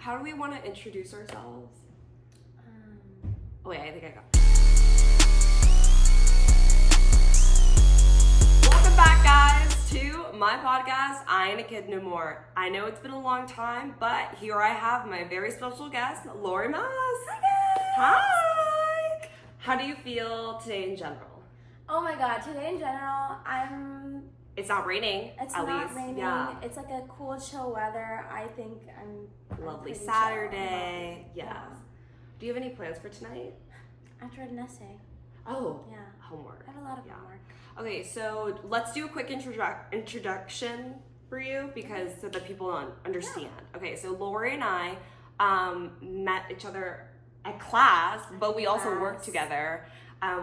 How do we want to introduce ourselves? Oh wait, I think I got. Welcome back, guys, to my podcast. I Ain't a Kid No More. I know it's been a long time, but here I have my very special guest, Lori Moss. Hi guys! Hi. How do you feel today in general? Oh my god, today in general, It's not raining. it's at not least. raining. Yeah. It's like a cool, chill weather. I think I'm Lovely pretty Saturday. chill. Yes. Do you have any plans for tonight? I have to write an essay. Oh. Yeah. Homework. I have a lot of Yeah. homework. Okay, so let's do a quick introduction for you because so that people understand. Okay, so Lori and I met each other at class, but we also work Class. together.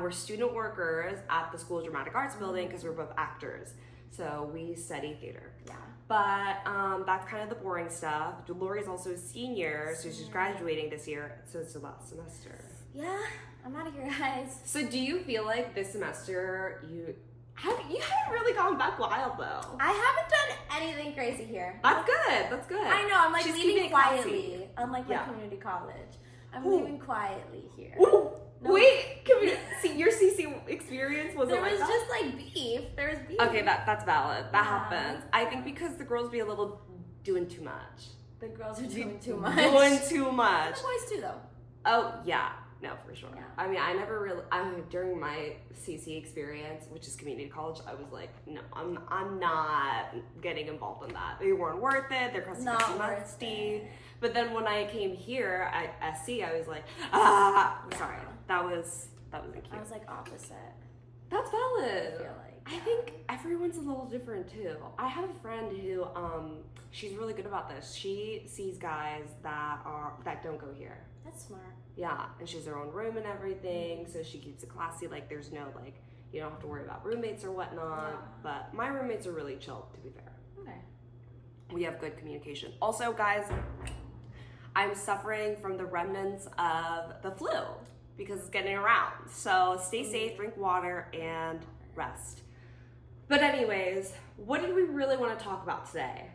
We're student workers at the School of Dramatic Arts building because we're both actors. So we study theater. Yeah. But that's kind of the boring stuff. Lori's also a senior, so she's graduating this year. So it's the last semester. Yeah, I'm out of here, guys. So do you feel like this semester you haven't really gone back wild though? I haven't done anything crazy here. That's good. That's good. I know, I'm like She's keeping leaving it classy. quietly. Unlike my Yeah. community college. I'm Ooh. leaving quietly here. Ooh, No. wait, can we see your CC experience? Was There it like was that? just like beef. There was beef. Okay, that's valid. That Yeah. happens. I think because the girls be a little doing too much. The girls are doing too much. Doing too much. The boys too, though. Oh yeah, no, for sure. Yeah. I mean, during my CC experience, which is community college, I was like, no, I'm not getting involved in that. They weren't worth it. They're Not worth musty. it. But then when I came here at SC, I was like, Yeah. sorry, that wasn't cute. I was like opposite. That's I valid. feel like. I think everyone's a little different too. I have a friend who, she's really good about this. She sees guys that don't go here. That's smart. Yeah, and she has her own room and everything, so she keeps it classy. Like, there's no, like, you don't have to worry about roommates or whatnot. Yeah. But my roommates are really chill, to be fair. Okay. We have good communication. Also, guys, I'm suffering from the remnants of the flu because it's getting around. So stay safe, drink water, and rest. But anyways, what do we really want to talk about today?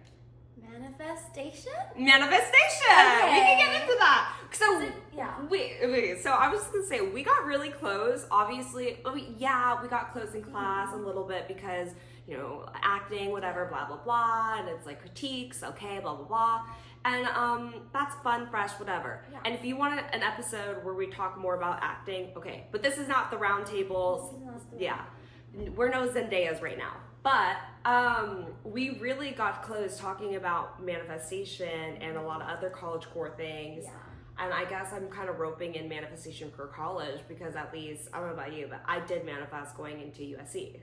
Manifestation? Manifestation! We can get into that. So, Yeah. wait, so I was just gonna say, we got really close. Obviously, we got close in class a little bit because, you know, acting, whatever, blah, blah, blah. And it's like critiques, okay, blah, blah, blah. And that's fun, fresh, whatever. Yeah. And if you want an episode where we talk more about acting, okay. But this is not the round table. Yeah. We're no Zendayas right now. But we really got close talking about manifestation and a lot of other college core things. Yeah. And I guess I'm kind of roping in manifestation for college because at least, I don't know about you, but I did manifest going into USC.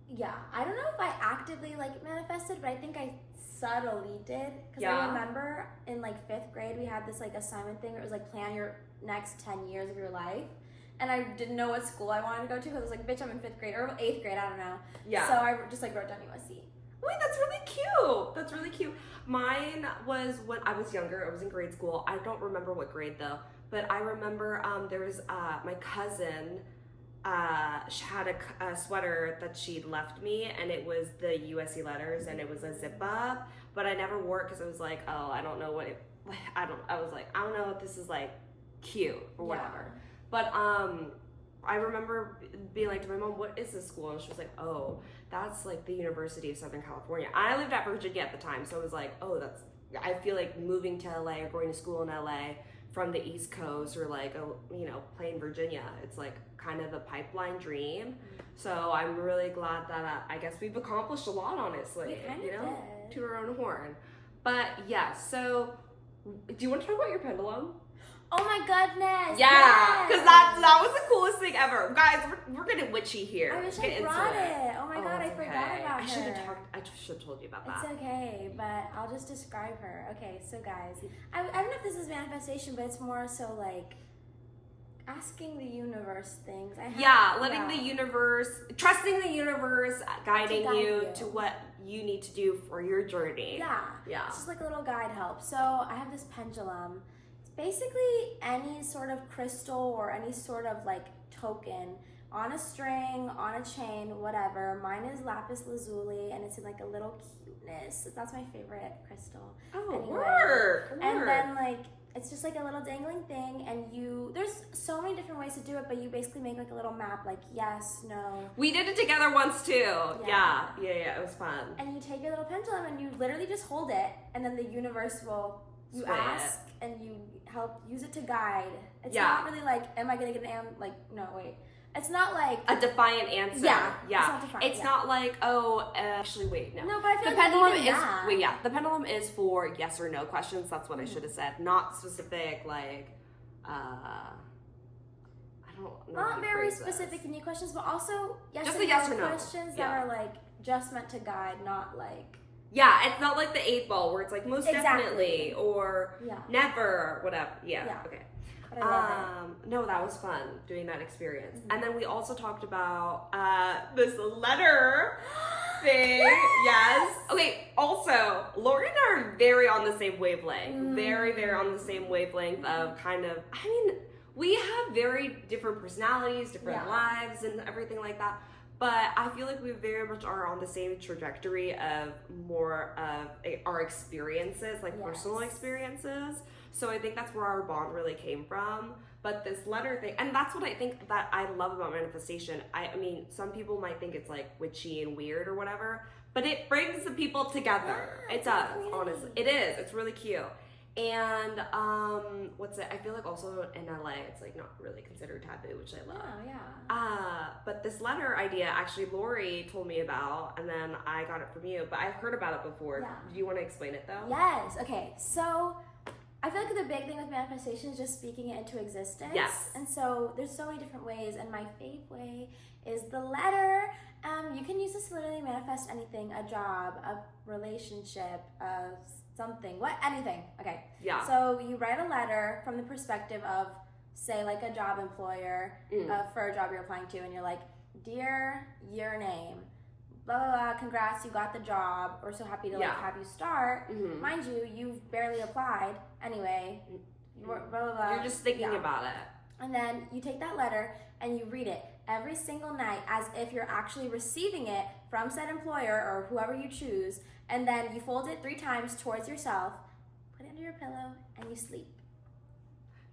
Yeah. I don't know if I actively like manifested, but I think I subtly did. Because Yeah. I remember in like 5th grade, we had this like assignment thing. It was like plan your next 10 years of your life. And I didn't know what school I wanted to go to because I was like, bitch, I'm in 5th grade or 8th grade, I don't know. Yeah. So I just like wrote down USC. Wait, that's really cute. That's really cute. Mine was when I was younger. I was in grade school. I don't remember what grade though, but I remember there was my cousin. She had a sweater that she'd left me, and it was the USC letters, and it was a zip up. But I never wore it because I was like, oh, I don't know what it. I was like, I don't know if this is like cute or whatever. But I remember being like to my mom, what is this school? And she was like, oh, that's like the University of Southern California. I lived at Virginia at the time, so I was like, oh, I feel like moving to LA or going to school in LA from the East Coast or like, plain Virginia. It's like kind of a pipeline dream. So I'm really glad that I guess we've accomplished a lot, honestly. We kind of did. To our own horn. But yeah, so do you want to talk about your pendulum? Oh my goodness. Yeah, because yes. that was the coolest thing ever. Guys, we're getting witchy here. I wish Get I into brought it. Oh my god, I it's forgot okay. about I should her. have told you about It's that. okay, but I'll just describe her. Okay, so guys, I don't know if this is manifestation, but it's more so like asking the universe things. Letting the universe, trusting the universe, guiding guide you you. to what you need to do for your journey. Yeah. It's just like a little guide help. So I have this pendulum. It's basically any sort of crystal or any sort of like token on a string, on a chain, whatever. Mine is lapis lazuli, and it's in like a little cuteness. That's my favorite crystal. Oh, Anyway. work. And then like it's just like a little dangling thing, and there's so many different ways to do it, but you basically make like a little map, like yes, no. We did it together once too. Yeah, it was fun. And you take your little pendulum and you literally just hold it, and then the universe will, you Sway ask and you help use it to guide. It's Yeah. not really like, am I gonna get no, wait. It's not like A defiant answer. Yeah, yeah. it's not defiant, It's yeah. not like, oh, actually, wait, no. No, but I feel The like pendulum even is that- the pendulum is for yes or no questions. That's what I should have said, not specific like I don't know. how not to very phrase this. specific and new questions, but also Just or the yes no or no. questions Yeah. that are like just meant to guide, not like Yeah, it's not like the 8 ball where it's like most Exactly. definitely or yeah. never, whatever. Yeah. Yeah. Okay. But I love No, that was fun doing that experience. Mhm. And then we also talked about this letter thing. Yes! Yes. Okay, also, Lori and I are very on the same wavelength. Mm. Very, very on the same wavelength of kind of, I mean, we have very different personalities, different Yeah. lives, and everything like that. But I feel like we very much are on the same trajectory of more of our experiences, like personal Yes. experiences. So I think that's where our bond really came from. But this letter thing, and that's what I think that I love about manifestation. I mean, some people might think it's like witchy and weird or whatever, but it brings the people together. Yeah, It it's a does, community. honestly. It is. It's really cute. And what's it? I feel like also in LA, it's like not really considered taboo, which I love. Yeah. But this letter idea, actually, Lori told me about, and then I got it from you. But I've heard about it before. Yeah. Do you want to explain it though? Yes. Okay. So I feel like the big thing with manifestation is just speaking it into existence. Yes. And so there's so many different ways, and my fave way is the letter. You can use this to literally manifest anything: a job, a relationship, something, anything. Okay. Yeah. So you write a letter from the perspective of, say, like a job employer for a job you're applying to, and you're like, "Dear, your name, blah blah blah. Congrats, you got the job. We're so happy to like Yeah. have you start. Mhm. Mind you, you've barely applied anyway. Blah blah blah. You're just thinking Yeah. about it. And then you take that letter and you read it every single night as if you're actually receiving it from said employer or whoever you choose. And then you fold it 3 times towards yourself, put it under your pillow, and you sleep.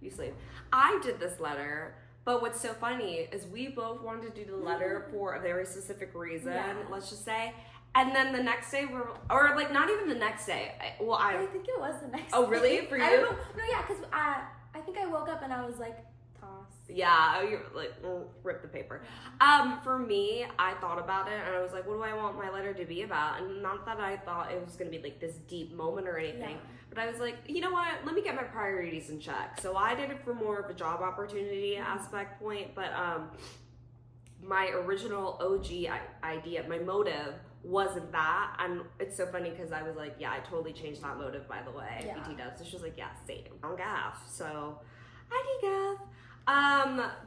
You sleep. I did this letter, but what's so funny is we both wanted to do the letter for a very specific reason, Yeah. let's just say. And then the next day, or like not even the next day. I think it was the next Oh, day. really? For I you? don't know. No, yeah, because I think I woke up and I was like, toss. Yeah, you like rip the paper. For me, I thought about it and I was like, what do I want my letter to be about? And not that I thought it was gonna be like this deep moment or anything, Yeah. but I was like, you know what? Let me get my priorities in check. So I did it for more of a job opportunity aspect point, but my original OG idea, my motive wasn't that. And it's so funny because I was like, yeah, I totally changed that motive, by the way. Yeah. BT does. So she was like, yeah, same. On gaff. So I do gaff.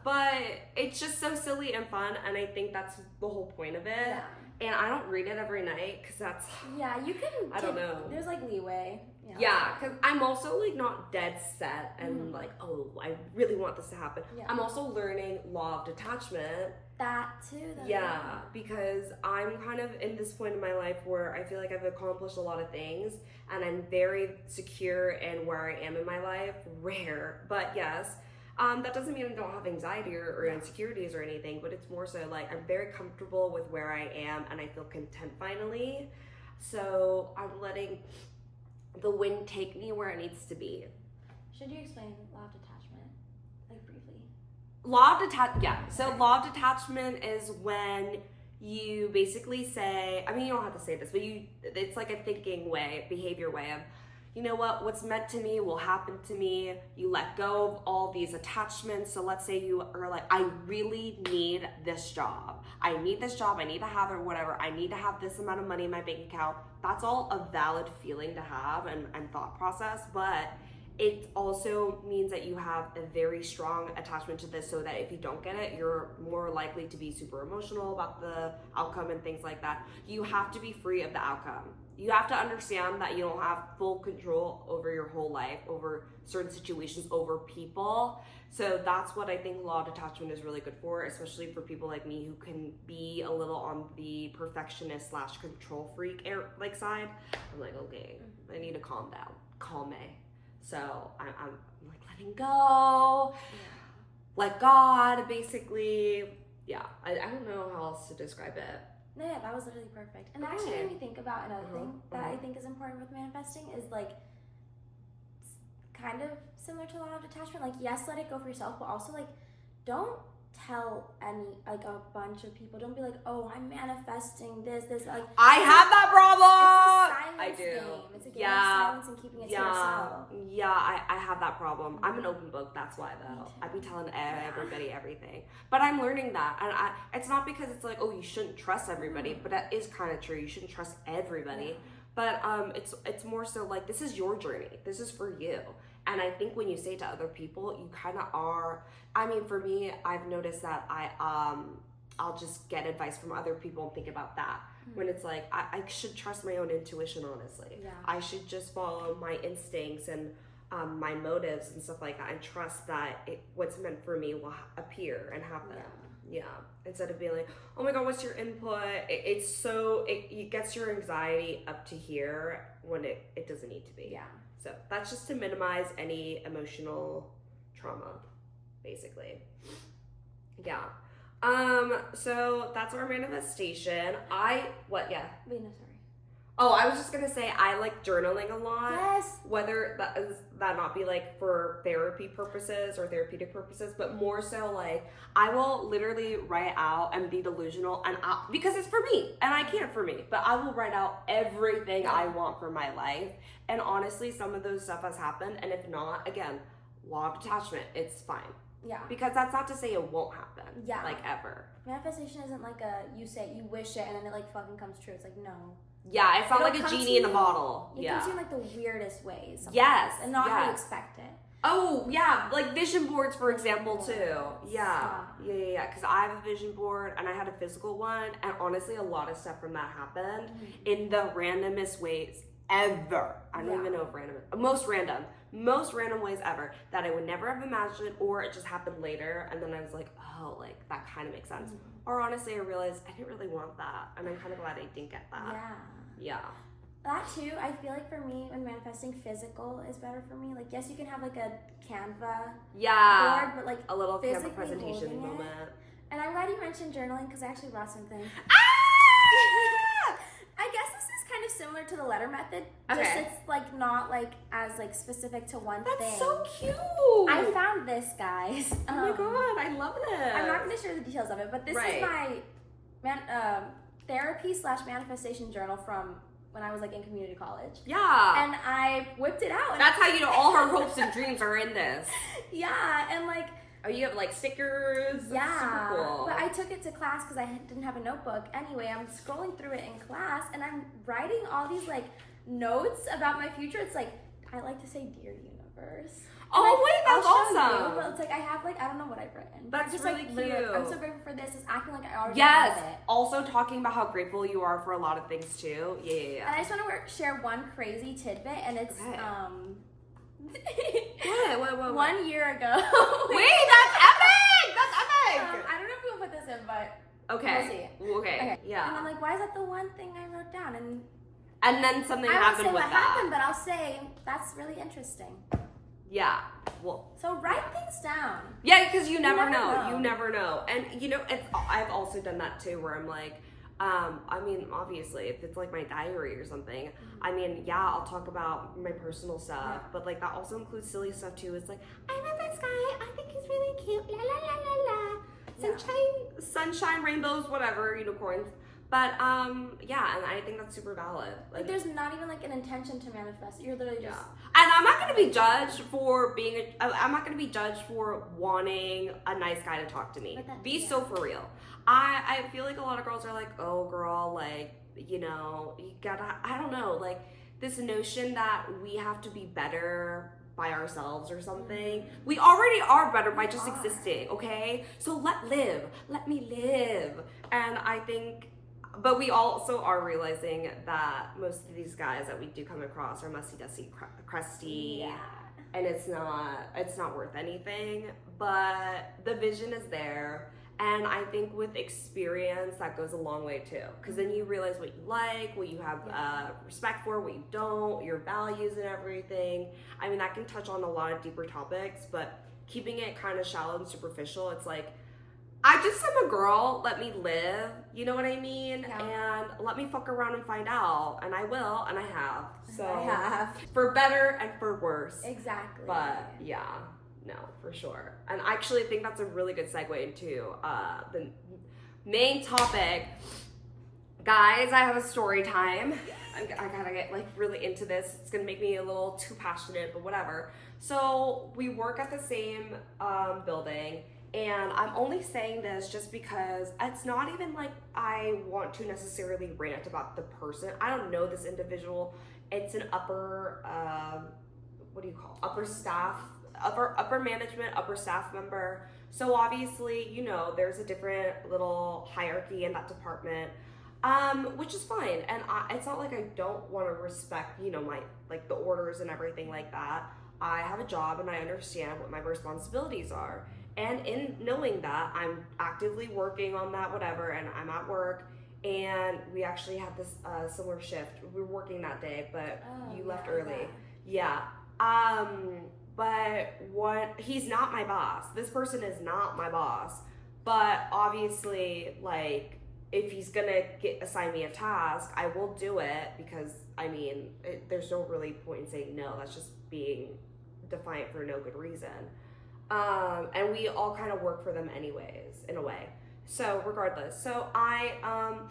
But it's just so silly and fun, and I think that's the whole point of it. Yeah. And I don't read it every night because that's Yeah, you can. I don't know. There's like leeway. yeah, because I'm also like not dead set and like, oh, I really want this to happen. Yeah. I'm also learning law of detachment. That too. Though. Yeah, because I'm kind of in this point in my life where I feel like I've accomplished a lot of things and I'm very secure in where I am in my life. Rare, but yes. That doesn't mean I don't have anxiety or insecurities or anything, but it's more so like I'm very comfortable with where I am and I feel content finally. So I'm letting the wind take me where it needs to be. Should you explain law of detachment, like briefly? Law of law of detachment is when you basically say, I mean, you don't have to say this, but it's like a thinking way, behavior way of, you know what's meant to me will happen to me. You let go of all these attachments. So let's say you are like, I really need this job. I need this job. I need to have it, whatever. I need to have this amount of money in my bank account. That's all a valid feeling to have and thought process. But it also means that you have a very strong attachment to this so that if you don't get it, you're more likely to be super emotional about the outcome and things like that. You have to be free of the outcome. You have to understand that you don't have full control over your whole life, over certain situations, over people. So that's what I think law of attachment is really good for, especially for people like me who can be a little on the perfectionist / control freak like side. I'm like, okay, I need to calm down, calm me. So I'm like letting go, let God, basically. Yeah, I don't know how else to describe it. No, yeah, that was literally perfect. And that Right. actually made me think about another thing that I think is important with manifesting is like kind of similar to law of attachment. Like, yes, let it go for yourself, but also like don't tell a bunch of people. Don't be like, oh, I'm manifesting this. Like I have that problem. I do. Game. It's a game of silence and keeping it to yourself. Yeah, I have that problem. I'm an open book. That's why though. I be telling everybody everything. But I'm learning that, and it's not because it's like, oh, you shouldn't trust everybody, but that is kind of true. You shouldn't trust everybody. But it's more so like, this is your journey. This is for you. And I think when you say to other people, you kind of are. I mean, for me, I've noticed that I'll just get advice from other people and think about that. When it's like, I should trust my own intuition, honestly. Yeah. I should just follow my instincts and my motives and stuff like that, and trust that what's meant for me will appear and happen. Yeah. Instead of being like, oh my God, what's your input? It gets your anxiety up to here when it doesn't need to be. Yeah. So that's just to minimize any emotional trauma, basically. Yeah. So that's our manifestation. Wait, no, sorry. Oh, I was just gonna say I like journaling a lot. Yes. Whether that not be like for therapy purposes or therapeutic purposes, but more so like I will literally write out and be delusional because it's for me and I can't for me, but I will write out everything I want for my life. And honestly, some of those stuff has happened, and if not, again, law of attachment, it's fine. Yeah. Because that's not to say it won't happen. Yeah. Like ever. Manifestation isn't like you wish it and then it like fucking comes true. It's like, no. Yeah, it's not It'll like a come genie in a to you- bottle. It comes to you in like the weirdest ways. sometimes, Yes, And not how you yes. expect it. Oh, yeah, like vision boards, for example, boards. too. Yeah. Because I have a vision board and I had a physical one, and honestly, a lot of stuff from that happened in the randomest ways ever. I don't even know if random, most random ways ever that I would never have imagined, or it just happened later, and then I was like, oh, like that kind of makes sense. Or honestly, I realized I didn't really want that, and I'm kind of glad I didn't get that. Yeah. That too, I feel like for me, when manifesting physical is better for me. Like, yes, you can have like a Canva board, but like a little physically Canva presentation holding it. moment. And I'm glad you mentioned journaling because I actually brought something. I guess this is kind of similar to the letter method. Just Okay. it's like not like as like specific to one thing. That's so cute. I found this, guys. Oh my God, I love this. I'm not going to share the details of it, but this is my therapy / manifestation journal from when I was like in community college. Yeah. And I whipped it out. And that's how you know all her hopes and dreams are in this. Yeah, and like. Oh, you have like stickers? That's super cool. But I took it to class because I didn't have a notebook. Anyway, I'm scrolling through it in class and I'm writing all these like notes about my future. It's like, I like to say, Dear Universe. Oh, wait, that's I'll show awesome. you, but it's like, I have like, I don't know what I've written. That's just, really like, literally, cute. I'm so grateful for this. It's acting like I already Yes. have it. Also talking about how grateful you are for a lot of things too. Yeah. And I just want to share one crazy tidbit, and it's What? 1 year ago. Wait, that's epic! That's epic! I don't know if we'll put this in, but Okay. we'll see. Okay. Yeah. And I'm like, why is that the one thing I wrote down? And then something I won't happened say with what that. happened, but I'll say that's really interesting. Yeah. Well. So write things down. Yeah, because you never never know. know. You never know. And you know, I've also done that too, where I'm like, I mean, obviously, if it's like my diary or something, I mean, yeah, I'll talk about my personal stuff, but like that also includes silly stuff too. It's like, I love this guy. I think he's really cute. La la la la la. Sunshine, rainbows, whatever, unicorns. But yeah, and I think that's super valid. Like there's not even like an intention to manifest. You're literally just. And I'm not gonna be judged for I'm not gonna be judged for wanting a nice guy to talk to me. Be so for real. I feel like a lot of girls are like, oh girl, like, you know, you gotta, I don't know, like this notion that we have to be better by ourselves or something. We already are better by just existing, okay? So let me live. And I think but we also are realizing that most of these guys that we do come across are musty, dusty, crusty, Yeah. and it's not worth anything. But the vision is there, and I think with experience that goes a long way too, because then you realize what you like, what you have respect for, what you don't, your values and everything. I mean, that can touch on a lot of deeper topics, but keeping it kind of shallow and superficial, it's like, I just am a girl, let me live, you know what I mean? Yeah. And let me fuck around and find out, and I will, and I have. So I have. for better and for worse. Exactly. But yeah, no, for sure. And I actually think that's a really good segue into the main topic. Guys, I have a story time. I gotta get like really into this. It's gonna make me a little too passionate, but whatever. So we work at the same building, and I'm only saying this just because it's not even like I want to necessarily rant about the person. I don't know this individual. It's an upper upper management, upper staff member. So obviously, you know, there's a different little hierarchy in that department, which is fine. And it's not like I don't want to respect, you know, my like the orders and everything like that. I have a job and I understand what my responsibilities are. And in knowing that, I'm actively working on that, whatever, and I'm at work. And we actually had this similar shift. We were working that day, but you left early. Yeah. But he's not my boss. This person is not my boss. But obviously, like, if he's gonna assign me a task, I will do it because, I mean, there's no really point in saying no. That's just being defiant for no good reason. And we all kind of work for them anyways, in a way. So regardless, so I'm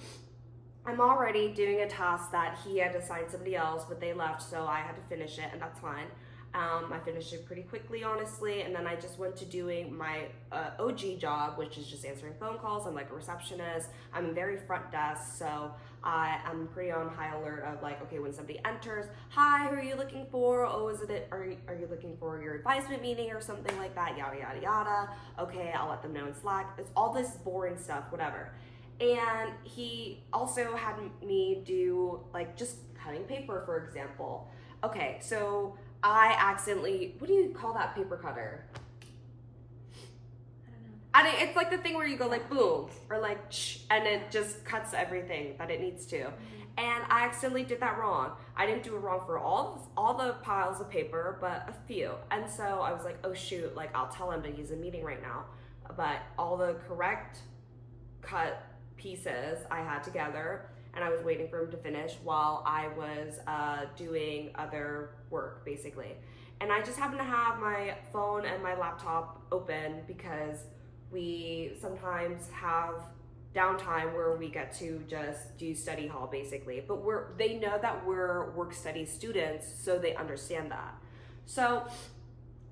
already doing a task that he had assigned somebody else, but they left, so I had to finish it, and that's fine. I finished it pretty quickly, honestly, and then I just went to doing my OG job, which is just answering phone calls. I'm like a receptionist. I'm very front desk, so I'm pretty on high alert of like, okay, when somebody enters, hi, who are you looking for? Oh, are you looking for your advisement meeting or something like that? Yada, yada, yada. Okay, I'll let them know in Slack. It's all this boring stuff, whatever. And he also had me do like just cutting paper, for example. Okay, so I accidentally, what do you call that paper cutter? I don't know. It's like the thing where you go like boom, or like shh, and it just cuts everything that it needs to. And I accidentally did that wrong. I didn't do it wrong for all the piles of paper, but a few. And so I was like, oh shoot, like I'll tell him, but he's in a meeting right now. But all the correct cut pieces I had together, and I was waiting for him to finish while I was doing other work, basically. And I just happened to have my phone and my laptop open because we sometimes have downtime where we get to just do study hall, basically. But they know that we're work study students, so they understand that. So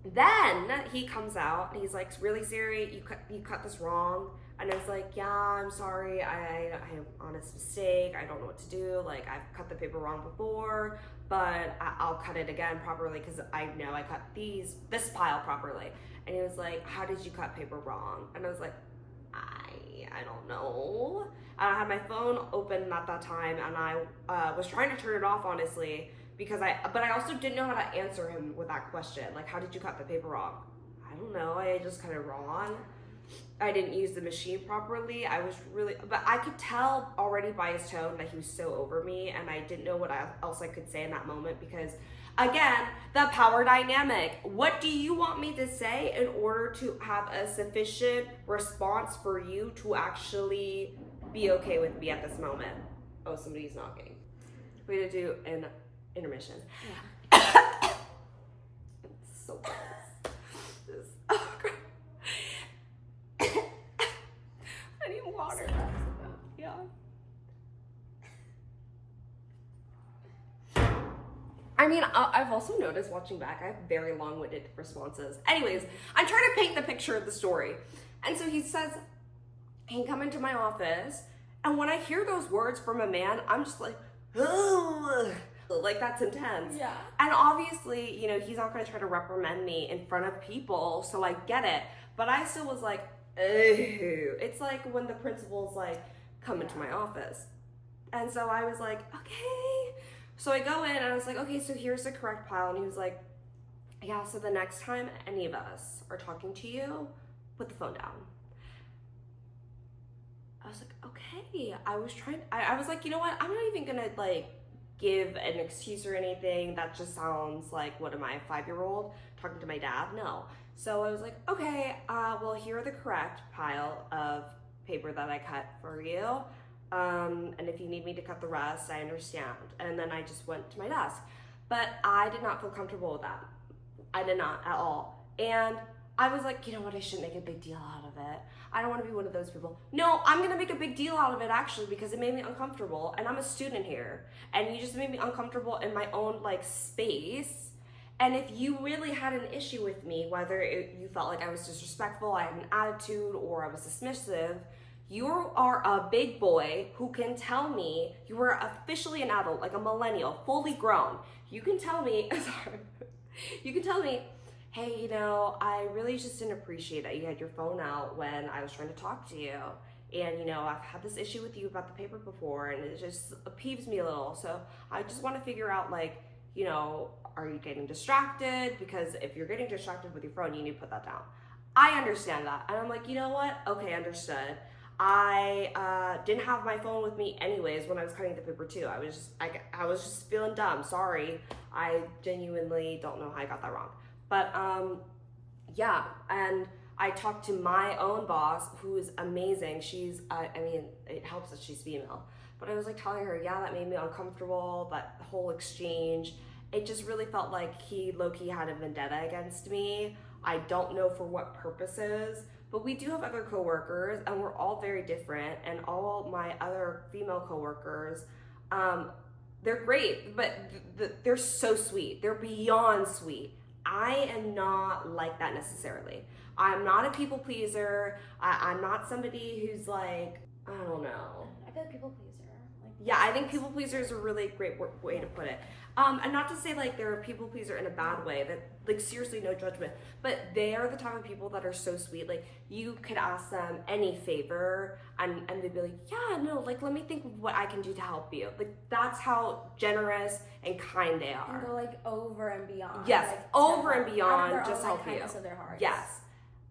then he comes out and he's like, really, Siri, you cut this wrong. And I was like, yeah, I'm sorry, I had an honest mistake, I don't know what to do, like I've cut the paper wrong before, but I'll cut it again properly because I know I cut this pile properly. And he was like, how did you cut paper wrong? And I was like, I don't know. And I had my phone open at that time, and I was trying to turn it off, honestly, because but I also didn't know how to answer him with that question, like, how did you cut the paper wrong? I don't know, I just cut it wrong. I didn't use the machine properly. But I could tell already by his tone that he was so over me, and I didn't know what else I could say in that moment because, again, the power dynamic. What do you want me to say in order to have a sufficient response for you to actually be okay with me at this moment? Oh, somebody's knocking. We had to do an intermission. Yeah. It's so gross. Oh, God. I need water. Yeah. I mean, I've also noticed watching back, I have very long-winded responses. Anyways, I'm trying to paint the picture of the story. And so he says, he come into my office, and when I hear those words from a man, I'm just like, ugh. Like, that's intense. Yeah. And obviously, you know, he's not going to try to reprimand me in front of people, so I get it. But I still was like, ew. It's like when the principal's like, come into my office. And so I was like, okay. So I go in and I was like, okay, so here's the correct pile. And he was like, yeah, so the next time any of us are talking to you, put the phone down. I was like, okay. I was like, you know what? I'm not even gonna like give an excuse or anything. That just sounds like, what am I, a 5-year-old talking to my dad? No. So I was like, okay, well, here are the correct pile of paper that I cut for you. And if you need me to cut the rest, I understand. And then I just went to my desk. But I did not feel comfortable with that. I did not at all. And I was like, you know what, I shouldn't make a big deal out of it. I don't want to be one of those people. No, I'm going to make a big deal out of it actually because it made me uncomfortable. And I'm a student here. And you just made me uncomfortable in my own like space. And if you really had an issue with me, whether you felt like I was disrespectful, I had an attitude, or I was dismissive, you are a big boy who can tell me, you are officially an adult, like a millennial, fully grown. You can tell me, sorry, you can tell me, hey, you know, I really just didn't appreciate that you had your phone out when I was trying to talk to you. And, you know, I've had this issue with you about the paper before, and it just peeves me a little. So I just want to figure out, like, you know, are you getting distracted? Because if you're getting distracted with your phone, you need to put that down. I understand that. And I'm like, you know what? Okay, understood. I didn't have my phone with me anyways when I was cutting the paper too. I was just feeling dumb. Sorry. I genuinely don't know how I got that wrong. But yeah, and I talked to my own boss, who is amazing. She's, I mean, it helps that she's female. But I was like telling her, yeah, that made me uncomfortable, that whole exchange. It just really felt like he low-key had a vendetta against me. I don't know for what purposes, but we do have other coworkers, and we're all very different. And all my other female coworkers, they're great, but they're so sweet. They're beyond sweet. I am not like that necessarily. I'm not a people pleaser. I'm not somebody who's like, I don't know. I feel like people pleaser. Yeah, I think people pleaser is a really great way to put it. And not to say like they're a people pleaser in a bad way, that like seriously no judgment, but they are the type of people that are so sweet. Like you could ask them any favor and they'd be like, yeah, no, like let me think of what I can do to help you. Like that's how generous and kind they are. And go like over and beyond. Yes, like, over and beyond, just help you. Of their hearts. Yes.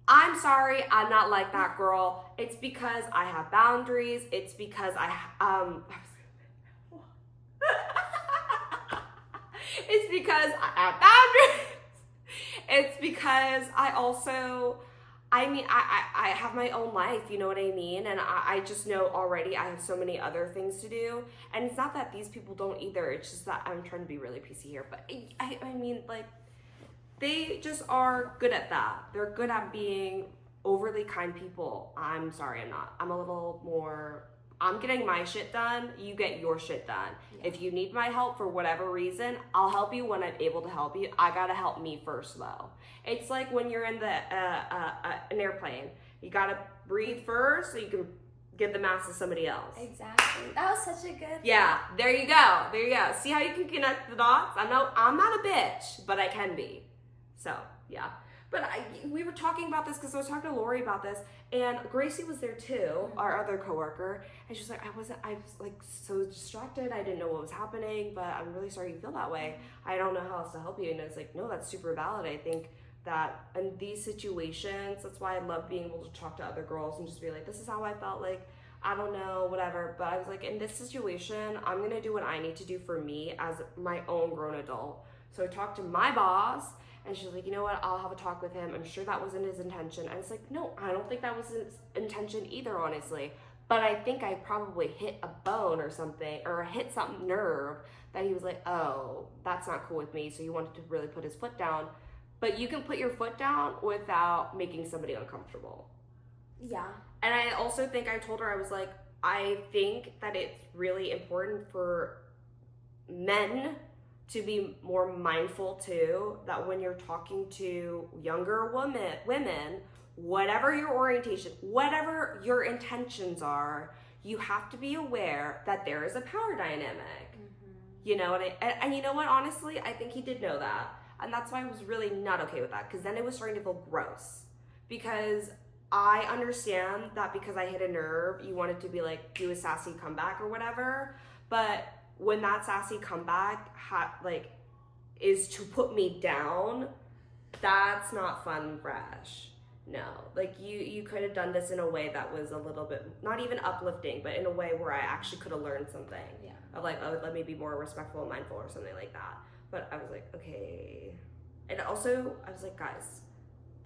I'm sorry, I'm not like that girl. It's because I have boundaries. It's because it's because I have boundaries. It's because I also, I mean, I have my own life, you know what I mean? And I just know already I have so many other things to do. And it's not that these people don't either. It's just that I'm trying to be really PC here. But I mean, like, they just are good at that. They're good at being overly kind people. I'm sorry, I'm not. I'm a little more, I'm getting my shit done, you get your shit done. Yeah. If you need my help for whatever reason, I'll help you when I'm able to help you. I gotta help me first though. It's like when you're in an airplane. You gotta breathe first so you can give the mask to somebody else. Exactly. That was such a good Yeah, there you go. There you go. See how you can connect the dots? I know I'm not a bitch, but I can be. So, yeah. But we were talking about this because I was talking to Lori about this, and Gracie was there too, our other coworker, and she's like, I was like so distracted, I didn't know what was happening, but I'm really sorry you feel that way. I don't know how else to help you. And I was like, no, that's super valid. I think that in these situations, that's why I love being able to talk to other girls and just be like, this is how I felt, like, I don't know, whatever. But I was like, in this situation, I'm gonna do what I need to do for me as my own grown adult. So I talked to my boss, and she's like, you know what, I'll have a talk with him. I'm sure that wasn't his intention. And it's like, no, I don't think that was his intention either, honestly. But I think I probably hit a bone or something, or hit some nerve that he was like, oh, that's not cool with me. So he wanted to really put his foot down. But you can put your foot down without making somebody uncomfortable. Yeah. And I also think I told her, I was like, I think that it's really important for men to be more mindful too, that when you're talking to younger women, whatever your orientation, whatever your intentions are, you have to be aware that there is a power dynamic. Mm-hmm. You know, and you know what, honestly, I think he did know that. And that's why I was really not okay with that, because then it was starting to feel gross. Because I understand that because I hit a nerve, you wanted to be like, do a sassy comeback or whatever. But when that sassy comeback is to put me down, that's not fun and fresh. No, like you could have done this in a way that was a little bit not even uplifting, but in a way where I actually could have learned something. Yeah. Of like, oh, let me be more respectful and mindful or something like that. But I was like, okay. And also, I was like, guys,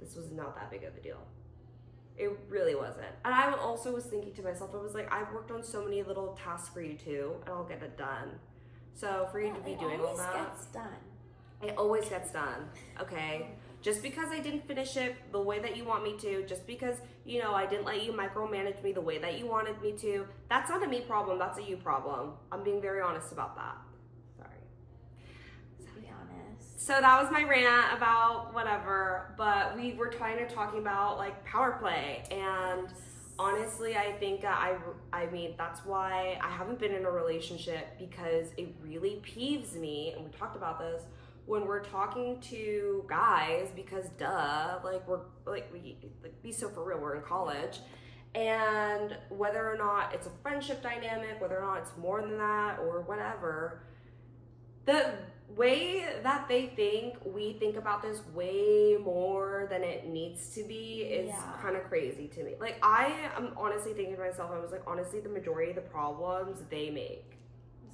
this was not that big of a deal. It really wasn't. And I also was thinking to myself, I was like, I've worked on so many little tasks for you too, and I'll get it done. So for you to be doing all that, it always gets done. it always gets done. Okay. Just because I didn't finish it the way that you want me to, just because, you know, I didn't let you micromanage me the way that you wanted me to, that's not a me problem, that's a you problem. I'm being very honest about that. Sorry. Be honest. So that was my rant about whatever, but we were talking about like power play, and honestly, I think I mean, that's why I haven't been in a relationship, because it really peeves me, and we talked about this, when we're talking to guys, because duh, be so for real, we're in college, and whether or not it's a friendship dynamic, whether or not it's more than that or whatever, the way that they think, we think about this way more than it needs to be is kind of crazy to me. Like, I am honestly thinking to myself, I was like, honestly, the majority of the problems they make.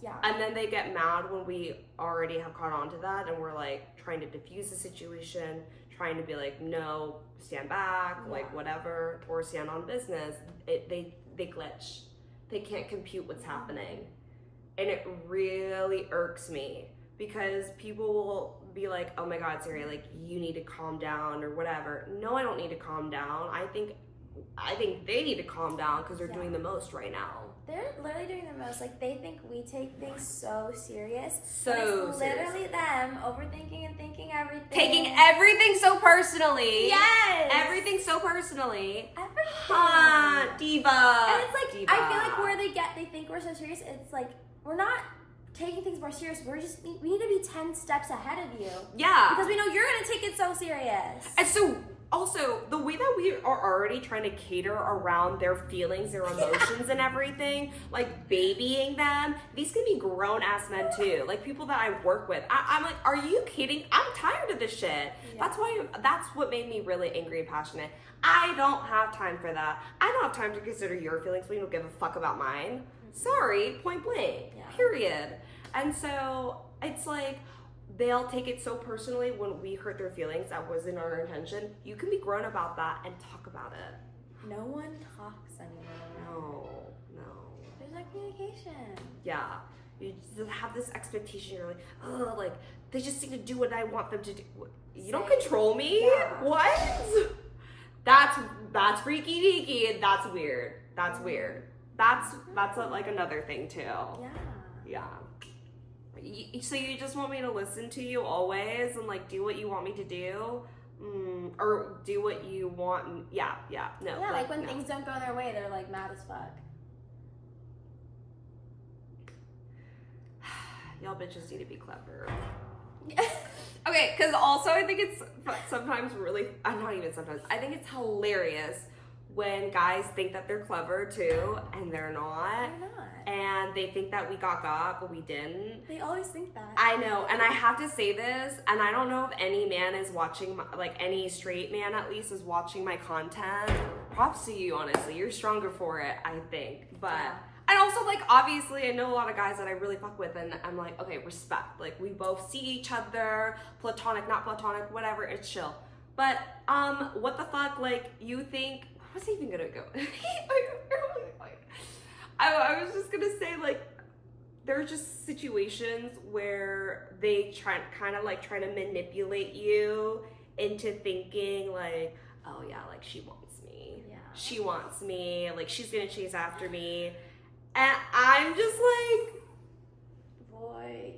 Yeah. And then they get mad when we already have caught on to that, and we're like trying to diffuse the situation, trying to be like, no, stand back, like whatever, or stand on business. They glitch. They can't compute what's happening. And it really irks me, because people will be like, oh my God, Sari, like, you need to calm down or whatever. No, I don't need to calm down. I think they need to calm down, because they're doing the most right now. They're literally doing the most. Like, they think we take things so serious. So it's literally them overthinking and thinking everything. Taking everything so personally. Yes. Everything so personally. Everything. Diva. And it's like, Diva. I feel like where they think we're so serious, it's like, we're not taking things more serious. We need to be 10 steps ahead of you. Yeah. Because we know you're going to take it so serious. And so, also, the way that we are already trying to cater around their feelings, their emotions, and everything, like babying them, these can be grown-ass men too. Like, people that I work with. I'm like, are you kidding? I'm tired of this shit. Yeah. That's what made me really angry and passionate. I don't have time for that. I don't have time to consider your feelings when you don't give a fuck about mine. Sorry, point blank, period. And so, it's like, they'll take it so personally when we hurt their feelings. That wasn't our intention. You can be grown about that and talk about it. No one talks anymore. No. There's no communication. Yeah. You just have this expectation. You're like, oh, like, they just need to do what I want them to do. You don't control me? Yeah. What? That's freaky deaky, and that's weird. That's weird. That's like another thing too. Yeah. So you just want me to listen to you always and like do what you want me to do, or do what you want? No. Yeah, like when things don't go their way, they're like mad as fuck. Y'all bitches need to be clever. Okay, because also I think it's sometimes really, not even sometimes, I think it's hilarious when guys think that they're clever too, and they're not. They're not. And they think that we got, but we didn't. They always think that. I know, and I have to say this, and I don't know if any man is watching, any straight man at least is watching my content. Props to you, honestly. You're stronger for it, I think. But, and also, like, obviously, I know a lot of guys that I really fuck with, and I'm like, okay, respect. Like, we both see each other, platonic, not platonic, whatever, it's chill. But, what the fuck, like, you think, what was I even gonna go? I was just gonna say, like, there are just situations where they try to manipulate you into thinking, like, oh yeah, like, she wants me. Yeah. She wants me. Like, she's gonna chase after me. And I'm just like, boy,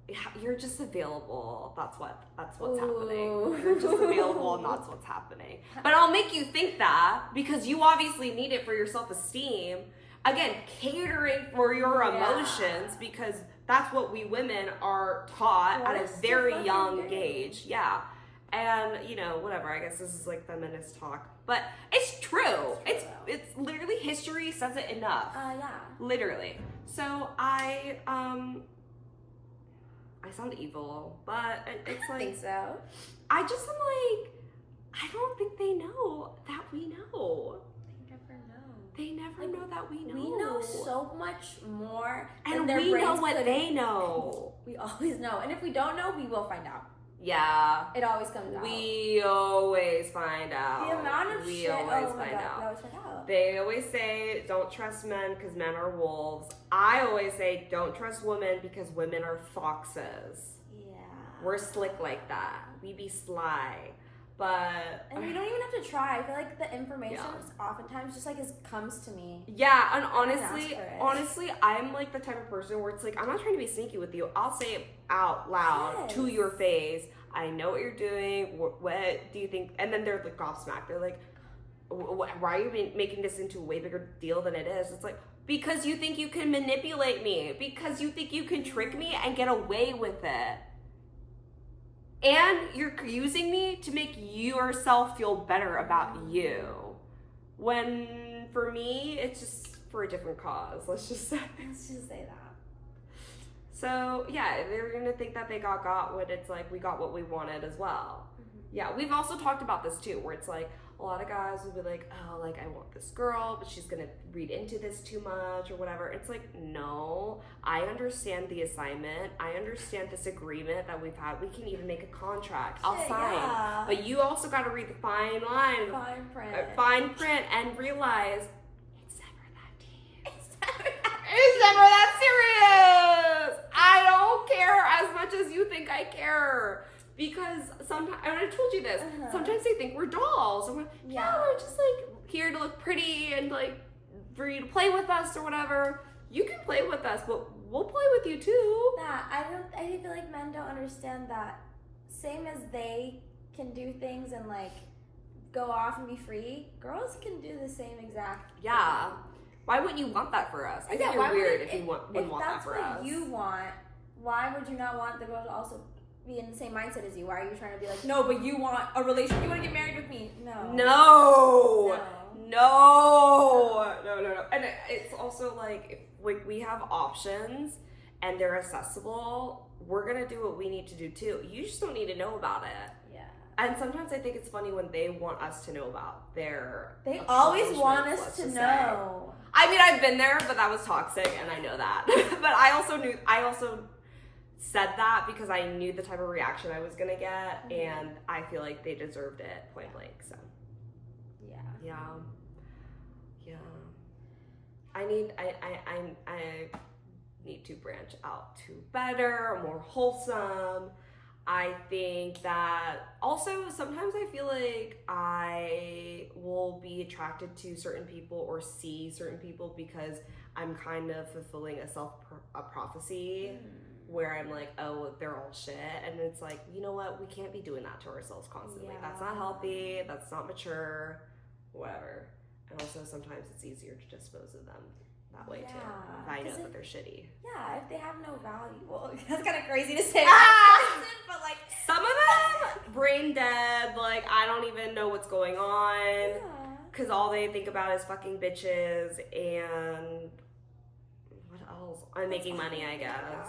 yeah, you're just available. That's what's happening. You're just available, and that's what's happening. But I'll make you think that, because you obviously need it for your self-esteem. Again, catering for your emotions, because that's what we women are taught at a very young age. Yeah. and you know, whatever. I guess this is like feminist talk, but it's true. It's literally history says it enough. Yeah. Literally. So I sound evil, but it's I like think so. I just am like, I don't think they know that we know. They never know that we know. We know so much more, and their we know brains what could- they know. We always know, and if we don't know, we will find out. Yeah. It always comes out. We always find out. The amount of we shit. always Oh my find God, out. we always find out. They always say, don't trust men because men are wolves. I always say, don't trust women because women are foxes. Yeah. We're slick like that. We be sly. But And you don't even have to try. I feel like the information Yeah. is oftentimes just like comes to me. yeah, and ask honestly, for it. I'm like the type of person where it's like, I'm not trying to be sneaky with you. I'll say it out loud to Yes. your face. I know what you're doing. What do you think? And then they're like gobsmacked. They're like, why are you making this into a way bigger deal than it is? It's like, because you think you can manipulate me. Because you think you can trick me and get away with it. And you're using me to make yourself feel better about you. When, for me, it's just for a different cause. Let's just say. Let's just say that. So, yeah, they're going to think that they got when it's like we got what we wanted as well. Yeah, we've also talked about this too, where it's like a lot of guys will be like, oh, like I want this girl, but she's gonna read into this too much or whatever. It's like, no, I understand the assignment. I understand this agreement that we've had. We can even make a contract. I'll Shit, sign. yeah. But you also got to read the fine line, Fine print. fine print, and realize it's never that deep. It's never that- It's never that serious. I don't care as much as you think I care. Because sometimes, and I told you this, sometimes they think we're dolls. And we're, yeah, we're just like here to look pretty and like for you to play with us or whatever. You can play with us, but we'll play with you too. I feel like men don't understand that. Same as they can do things and like go off and be free, girls can do the same exact Yeah. thing. Why wouldn't you want that for us? I think Yeah, you're why would weird it- if you wouldn't want that for If us. that's what you want, why would you not want the girl to also be in the same mindset as you? Why are you trying to be like, no, but you want a relationship, you want to get married with me? No. No. And it's also like, if we have options and they're accessible, we're gonna do what we need to do too. You just don't need to know about it. Yeah. And sometimes I think it's funny when they want us to know about their They always want accomplishments, us let's to just say. know. I mean, I've been there, but that was toxic, and I know that. But I also said that because I knew the type of reaction I was gonna get, and I feel like they deserved it point blank. So Yeah. yeah. I need to branch out to better, more wholesome. I think that also sometimes I feel like I will be attracted to certain people or see certain people because I'm kind of fulfilling a prophecy where I'm like, oh, they're all shit. And it's like, you know what? We can't be doing that to ourselves constantly. Yeah. That's not healthy. That's not mature. Whatever. And also sometimes it's easier to dispose of them that way too. If I know that they're shitty. Yeah, if they have no value. Well, that's kind of crazy to say. But like, Some of them brain dead, like I don't even know what's going on. yeah. Cause all they think about is fucking bitches and what else? I'm making money, I guess.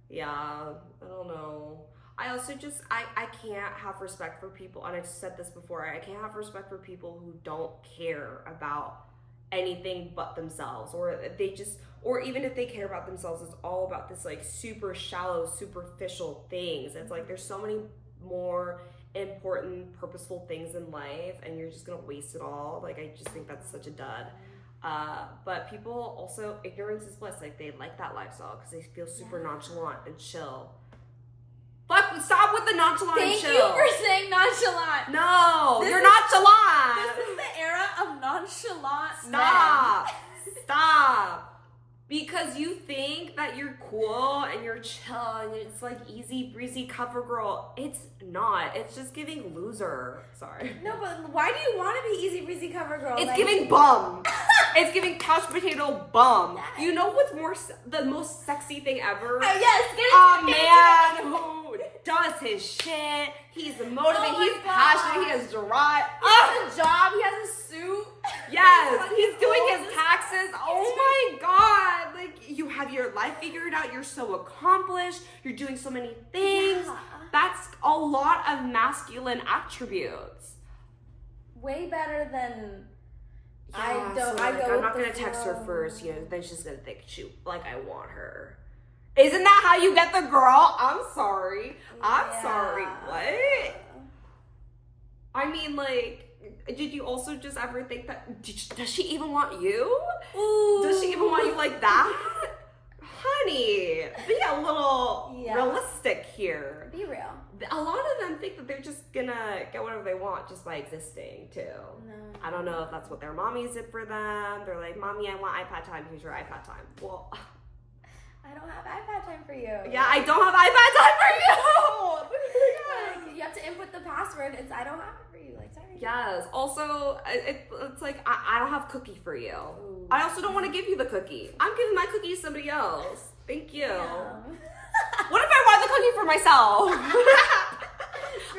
Yeah, I don't know. I also just I can't have respect for people, and I've said this before, I can't have respect for people who don't care about anything but themselves, or even if they care about themselves, it's all about this like super shallow, superficial things. It's like there's so many more important, purposeful things in life, and you're just gonna waste it all. Like I just think that's such a dud. But people also, ignorance is bliss. Like they like that lifestyle because they feel super nonchalant and chill. Fuck, stop with the nonchalant and Thank chill. you for saying nonchalant. No, you're This nonchalant. This is the era of nonchalant Stop. Stop. Because you think that you're cool and you're chill and it's like easy breezy cover girl. It's not. It's just giving loser. Sorry. men. No, but why do you want to be easy breezy cover girl? It's Like, giving bum. It's giving couch potato bum. Yes. You know what's the most sexy thing ever? Yes, get A into it, man who does his shit. He's motivated. Oh my He's passionate. He has drive. He has a job. He has a suit. Yes, he's doing his taxes. Oh my god. Like, you have your life figured out. You're so accomplished. You're doing so many things. Yeah. That's a lot of masculine attributes. Way better than Yeah, so, I like, go I'm not with gonna the text her flow. first, then she's gonna think, shoot, like I want her. Isn't that how you get the girl? I'm sorry. I'm sorry. What? I mean, like, did you also just ever think that, does she even want you? Ooh. Does she even want you like that? Honey, be a little realistic here. Be real. A lot of them think that they're just gonna get whatever they want just by existing, too. No. I don't know if that's what their mommies did for them. They're like, Mommy, I want iPad time. Here's your iPad time. Well, I don't have iPad time for you. yeah, I don't have iPad time for you. Like, you have to input the password. I don't have it for you. Like, sorry. Yes. Also, it's like, I don't have cookie for you. Ooh. I also don't want to give you the cookie. I'm giving my cookie to somebody else. Thank you. Yeah. What if I want the cookie for myself?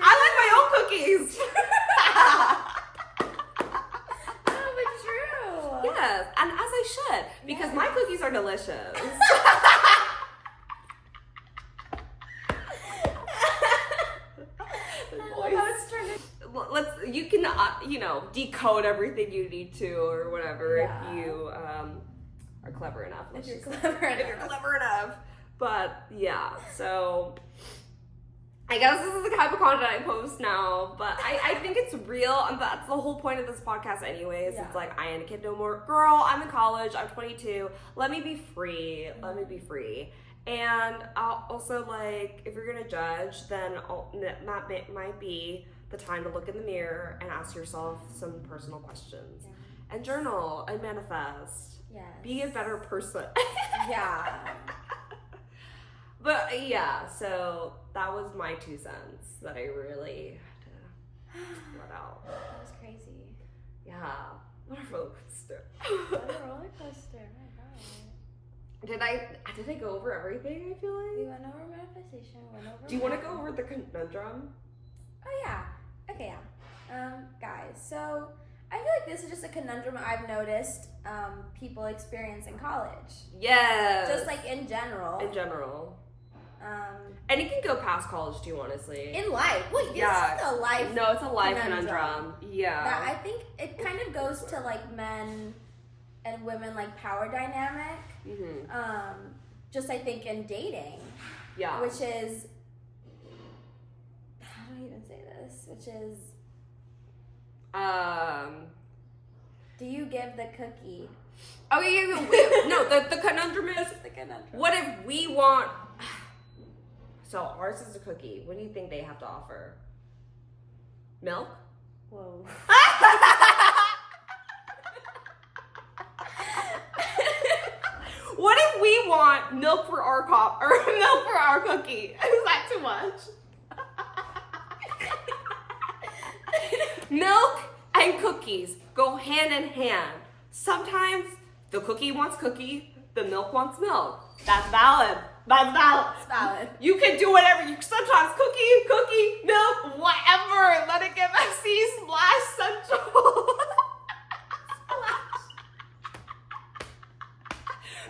I like my own cookies. No, but true. Yes, and as I should, because my cookies are delicious. You can decode everything you need to or whatever if you are clever enough. If you're clever enough. If you're clever enough. But yeah, so I guess this is the type of content I post now, but I think it's real, and that's the whole point of this podcast anyways. Yeah. It's like, I ain't a kid no more. Girl, I'm in college, I'm 22. Let me be free. Let me be free. And also, like, if you're gonna judge, then that might be the time to look in the mirror and ask yourself some personal questions. Yeah. And journal and manifest. Yes. Be a better person. Yeah. But yeah, so that was my 2 cents that I really had to let out. That was crazy. Yeah. What a roller coaster. What a roller coaster. My God. Did I go over everything, I feel We like? went over manifestation. Went over. Do you want to go over the conundrum? Oh yeah. Okay, yeah. Guys, so I feel like this is just a conundrum I've noticed people experience in college. Yes. Just like in general. In general. Um, And it can go past college too, honestly. in life. Wait, this Yeah. is a life. No, it's a life conundrum. conundrum. Yeah. That I think it kind of goes to like men and women like power dynamic. Mm-hmm. Just I think in dating, Yeah. which is how do I even say this? Which is do you give the cookie? Okay, wait, no, the conundrum is, The conundrum. what if we want, so ours is a cookie. What do you think they have to offer? Milk? Whoa. What if we want milk for our milk for our cookie? Is that too much? Milk and cookies go hand in hand. Sometimes the cookie wants cookie, the milk wants milk. That's valid. That's valid. It's valid. You can do whatever. You sometimes cookie, milk, whatever. Let it get messy. Splash Central.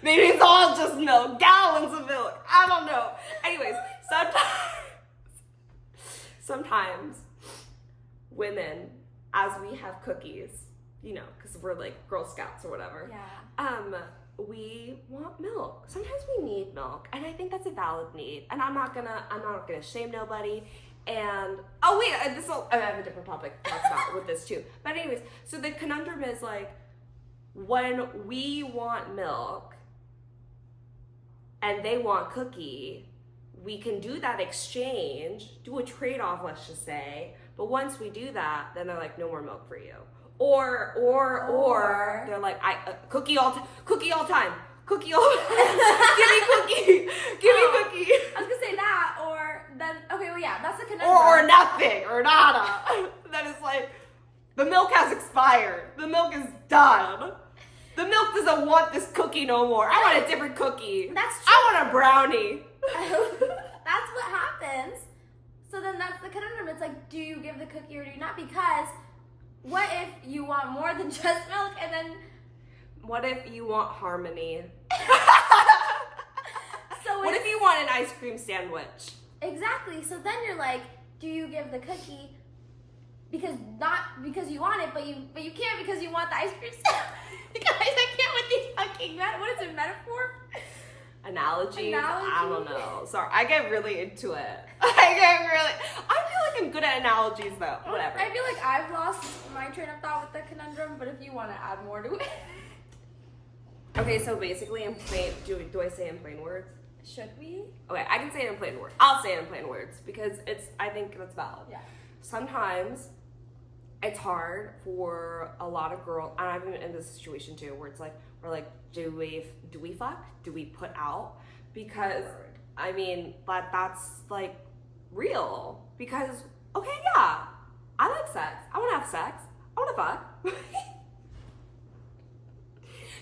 Maybe it's all just milk, gallons of milk. I don't know. Anyways, sometimes women, as we have cookies, because we're like Girl Scouts or whatever. Yeah. We want milk. Sometimes we need milk, and I think that's a valid need. And I'm not gonna shame nobody. And I have a different topic to talk about with this too. But anyways, so the conundrum is like, when we want milk and they want cookie, we can do that exchange, do a trade-off, let's just say. But once we do that, then they're like, no more milk for you. Or they're like, cookie all time. Cookie all give me cookie. Give me cookie. I was gonna say that, or then okay, well yeah, that's a conundrum. Or nothing, or nada. Then it's like, the milk has expired. The milk is done. The milk doesn't want this cookie no more. I want a different cookie. That's true. I want a brownie. That's what happens So then that's the conundrum. It's like, do you give the cookie or do you not? Because what if you want more than just milk and then... What if you want harmony? So what if you want an ice cream sandwich? Exactly. So then you're like, do you give the cookie because you want it, but you can't because you want the ice cream sandwich? Guys, I can't with these fucking what is it, metaphor? Analogies? Analogy? I don't know. Sorry, I get really into it. I feel like I'm good at analogies though. Whatever. I feel like I've lost my train of thought with the conundrum, but if you want to add more to it. Okay, so basically in plain, do I say in plain words? Should we? Okay, I can say it in plain words. I'll say it in plain words because I think that's valid. Yeah. Sometimes it's hard for a lot of girls, and I've been in this situation too, where it's like, we're like, do we fuck? Do we put out? Because, I mean, that's like real. Because, okay, yeah, I like sex. I want to have sex. I want to fuck.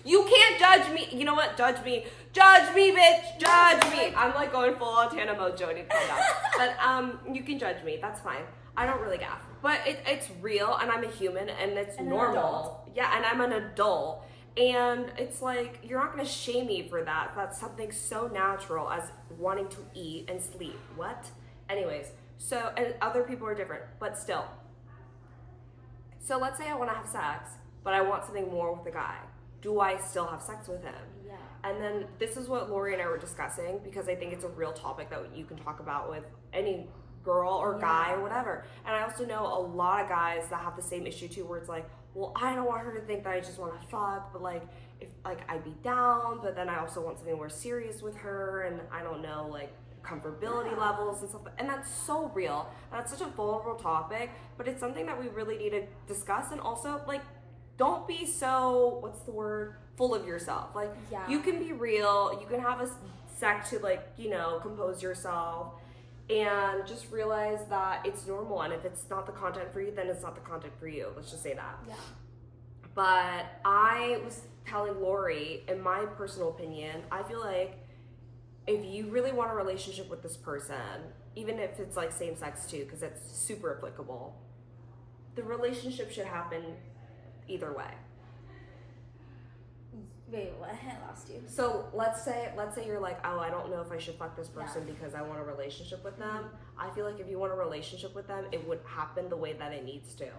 You can't judge me. You know what? Judge me. Judge me, bitch. Judge me. I'm like going full on Tana Mojo. I need to calm down. But you can judge me. That's fine. I don't really gaff. But it's real, and I'm a human, and it's normal. Yeah, and I'm an adult. And it's like, you're not going to shame me for that. That's something so natural as wanting to eat and sleep. What? Anyways, so, and other people are different, but still. So let's say I want to have sex, but I want something more with the guy. Do I still have sex with him? Yeah. And then this is what Lori and I were discussing, because I think it's a real topic that you can talk about with any girl or guy or whatever. And I also know a lot of guys that have the same issue too, where it's like, well, I don't want her to think that I just want to fuck, but like, if like I'd be down, but then I also want something more serious with her, and I don't know, like comfortability levels and stuff. And that's so real. And that's such a vulnerable topic, but it's something that we really need to discuss. And also, like, don't be so, what's the word, full of yourself. Like, you can be real, you can have a sex to, like, you know, compose yourself, and just realize that it's normal. And if it's not the content for you, then it's not the content for you. Let's just say that. Yeah. But I was telling Lori, in my personal opinion, I feel like if you really want a relationship with this person, even if it's like same sex too, because it's super applicable, the relationship should happen either way. Wait, what? I lost you. So let's say you're like, oh, I don't know if I should fuck this person because I want a relationship with them. I feel like if you want a relationship with them, it would happen the way that it needs to,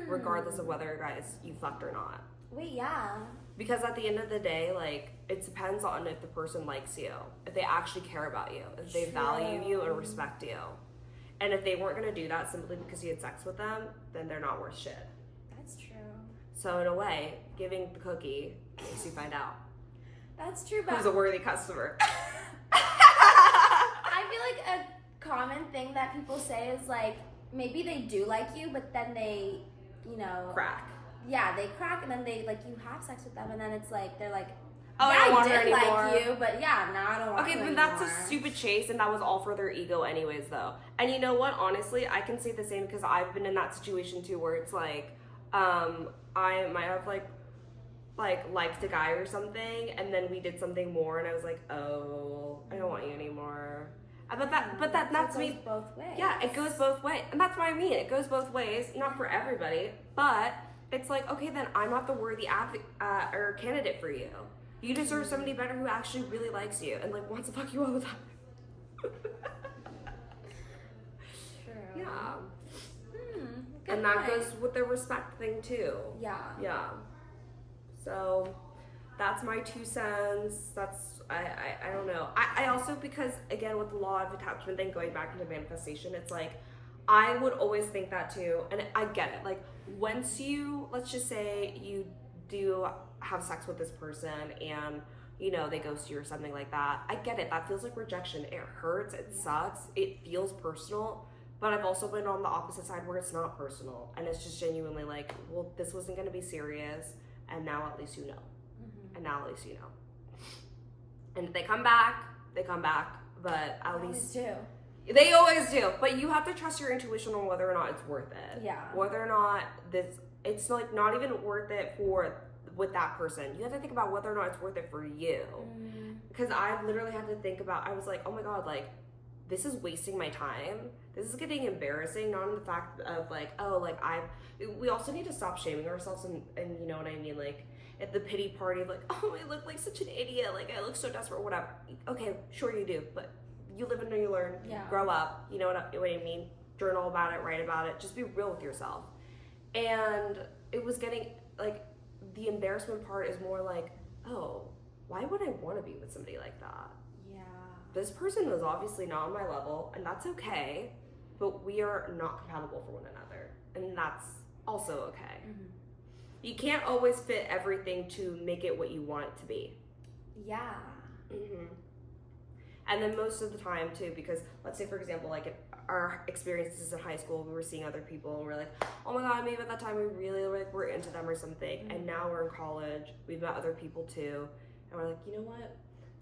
regardless of whether guys you fucked or not. Wait, yeah. Because at the end of the day, like, it depends on if the person likes you, if they actually care about you, if they value you and respect you. And if they weren't gonna do that simply because you had sex with them, then they're not worth shit. That's true. So in a way, giving the cookie makes you find out That's true, but who's a worthy customer. I feel like a common thing that people say is like, maybe they do like you, but then they, you know, Crack. Yeah, they crack, and then they like you have sex with them, and then it's like they're like, oh, yeah, I don't want I her did anymore. like you, but yeah, now I don't want you Okay, anymore. but that's a stupid chase, and that was all for their ego anyways, though. And you know what? Honestly, I can say the same because I've been in that situation too, where it's like, I might have like liked a guy or something, and then we did something more, and I was like, oh, I don't want you anymore. But that's me. Both ways. Yeah, it goes both ways, and that's what I mean. It goes both ways, not for everybody, but it's like, okay, then I'm not the worthy or candidate for you. You deserve somebody better who actually really likes you and like wants to fuck you all the time. True. Yeah. Good And that point. goes with the respect thing too. Yeah. Yeah. So that's my 2 cents. That's I don't know. I also, because again with the law of attachment thing, going back into manifestation, it's like I would always think that too, and I get it. Like once you, let's just say you do have sex with this person and you know they ghost you or something like that, I get it. That feels like rejection. It hurts, it sucks, it feels personal. But I've also been on the opposite side where it's not personal and it's just genuinely like, well, this wasn't going to be serious, and now at least you know. And now at least you know. And if they come back, but at least too. They always do, but you have to trust your intuition on whether or not it's worth it. Yeah. Whether or not it's like not even worth it with that person. You have to think about whether or not it's worth it for you. Because I literally had to think about, I was like, oh my God, like, this is wasting my time. This is getting embarrassing, not in the fact of like, oh, like we also need to stop shaming ourselves and you know what I mean? Like at the pity party, like, oh, I look like such an idiot. Like I look so desperate, whatever. Okay, sure you do, but you live and you learn, grow up, you know what I mean? Journal about it, write about it, just be real with yourself. And it was getting, like, the embarrassment part is more like, oh, why would I want to be with somebody like that? Yeah. This person is obviously not on my level, and that's okay, but we are not compatible for one another, and that's also okay. Mm-hmm. You can't always fit everything to make it what you want it to be. Yeah. Mm-hmm. And then most of the time, too, because let's say, for example, like our experiences in high school, we were seeing other people, and we're like, oh my god, maybe at that time we really like were into them or something, mm-hmm. and now we're in college, we've met other people too, and we're like, you know what,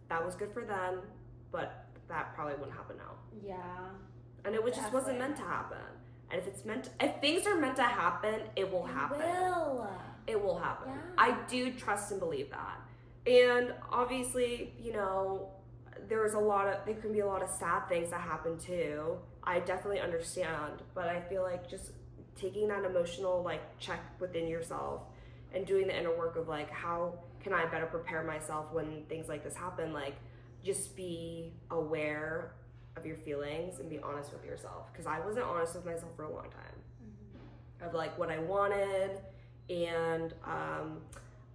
that was good for them, but that probably wouldn't happen now. Yeah. And it just wasn't meant to happen. And if things are meant to happen, it will happen. It will happen. Yeah. I do trust and believe that. And obviously, you know, there can be a lot of sad things that happen too. I definitely understand, but I feel like just taking that emotional like check within yourself and doing the inner work of like, how can I better prepare myself when things like this happen? Like, just be aware of your feelings and be honest with yourself. Because I wasn't honest with myself for a long time. Mm-hmm. Of like what I wanted, and